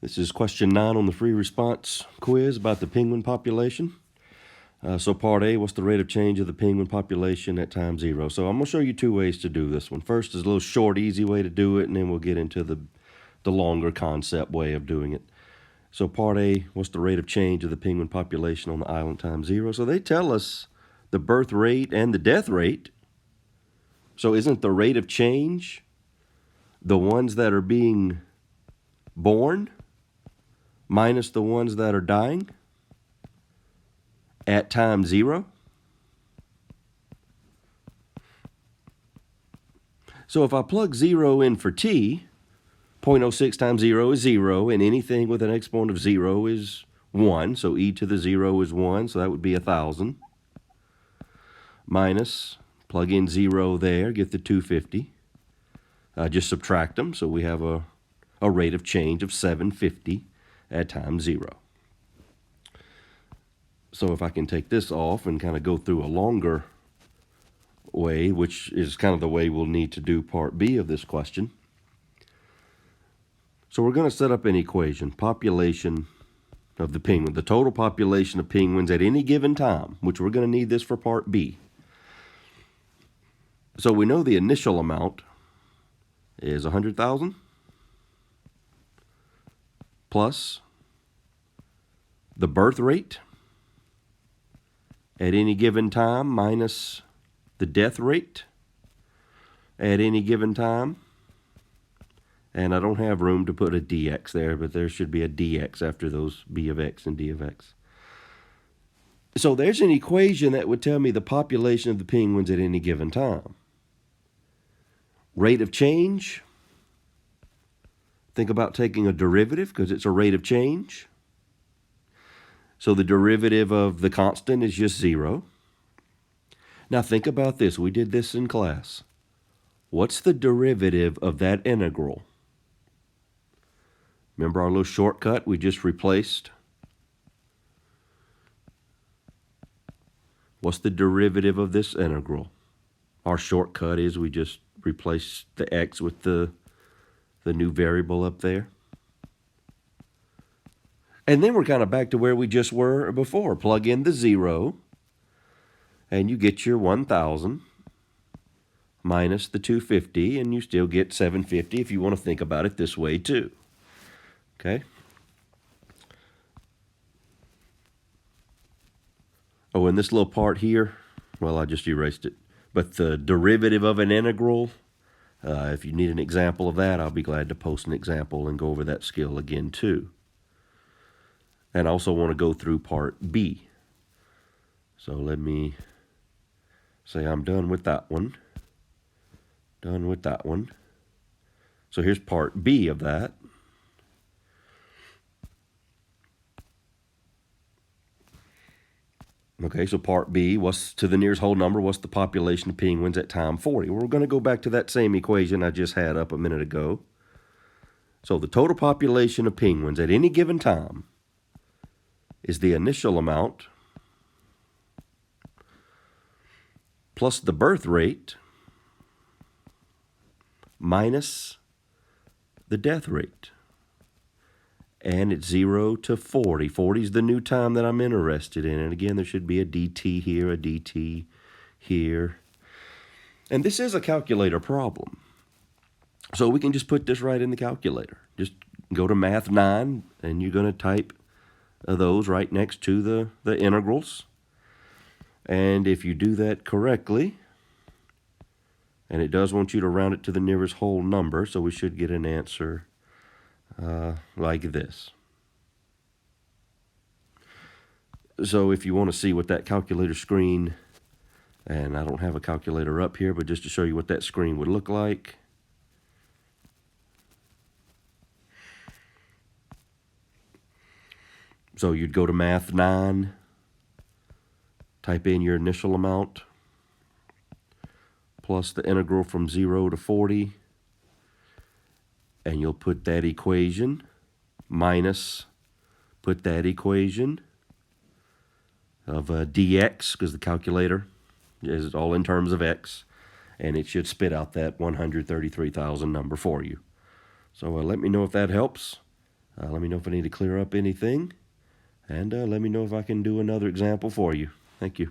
This is question 9 on the free response quiz about the penguin population. So part A, what's the rate of change of the penguin population at time 0? So I'm going to show you two ways to do this one. First is a little short, easy way to do it, and then we'll get into the longer concept way of doing it. So part A, what's the rate of change of the penguin population on the island time 0? So they tell us the birth rate and the death rate. So isn't the rate of change the ones that are being born minus the ones that are dying at time 0? So if I plug 0 in for t, 0.06 times 0 is 0, and anything with an exponent of 0 is 1. So e to the 0 is 1, so that would be 1,000. Minus, plug in 0 there, get the 250. Just subtract them, so we have a rate of change of 750 at time 0. So if I can take this off and kind of go through a longer way, which is kind of the way we'll need to do part B of this question. So we're going to set up an equation, population of the penguin, the total population of penguins at any given time, which we're going to need this for part B. So we know the initial amount is 100,000 plus the birth rate at any given time minus the death rate at any given time. And I don't have room to put a dx there, but there should be a dx after those b of x and d of x. So there's an equation that would tell me the population of the penguins at any given time. Rate of change. Think about taking a derivative because it's a rate of change. So the derivative of the constant is just 0. Now think about this. We did this in class. What's the derivative of that integral? Remember our little shortcut we just replaced? What's the derivative of this integral? Our shortcut is we just replace the x with the new variable up there. And then we're kind of back to where we just were before. Plug in the 0, and you get your 1,000 minus the 250, and you still get 750 if you want to think about it this way too. Okay? Oh, and this little part here, well, I just erased it. But the derivative of an integral, if you need an example of that, I'll be glad to post an example and go over that skill again too. And I also want to go through part B. So let me say I'm done with that one. Done with that one. So here's part B of that. Okay, so part B, what's to the nearest whole number, what's the population of penguins at time 40? We're going to go back to that same equation I just had up a minute ago. So the total population of penguins at any given time is the initial amount plus the birth rate minus the death rate. And it's 0 to 40. 40 is the new time that I'm interested in. And again, there should be a dt here, a dt here. And this is a calculator problem. So we can just put this right in the calculator. Just go to Math 9, and you're going to type those right next to the integrals. And if you do that correctly, and it does want you to round it to the nearest whole number, so we should get an answer like this. So if you want to see what that calculator screen, and I don't have a calculator up here, but just to show you what that screen would look like. So you'd go to Math 9, type in your initial amount, plus the integral from 0 to 40, and you'll put that equation minus, put that equation of dx, because the calculator is all in terms of x, and it should spit out that 133,000 number for you. So let me know if that helps. Let me know if I need to clear up anything, and let me know if I can do another example for you. Thank you.